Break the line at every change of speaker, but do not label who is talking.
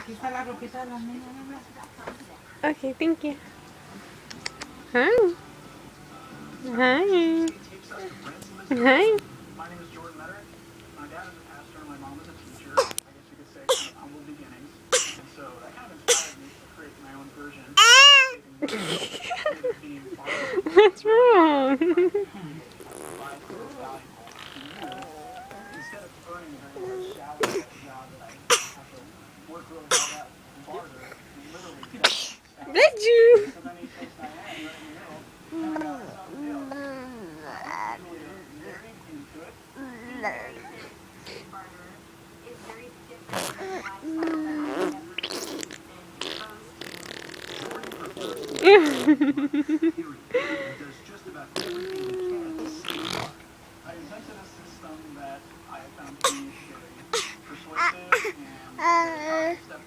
Aquí está la ropita de las niñas.
Okay, thank you. Hi. Hi. Hi.
My name is Jordan Metternich. My dad is a pastor and my mom is a teacher. I guess you could say kind of humble beginnings. And so that kind of inspired me to create my own version of saving money instead of being borrowed.
What's wrong?
Provide something valuable to you instead of earning a very much salary at the job that I have to work really hard at and barter and literally just
Did you?
so then he takes Diane right in the middle and I got something else. Really married and good.
Is very different from the lifestyle that I have been
Does just about everything you can to save money. I invented a system that I have found to be very persuasive and very step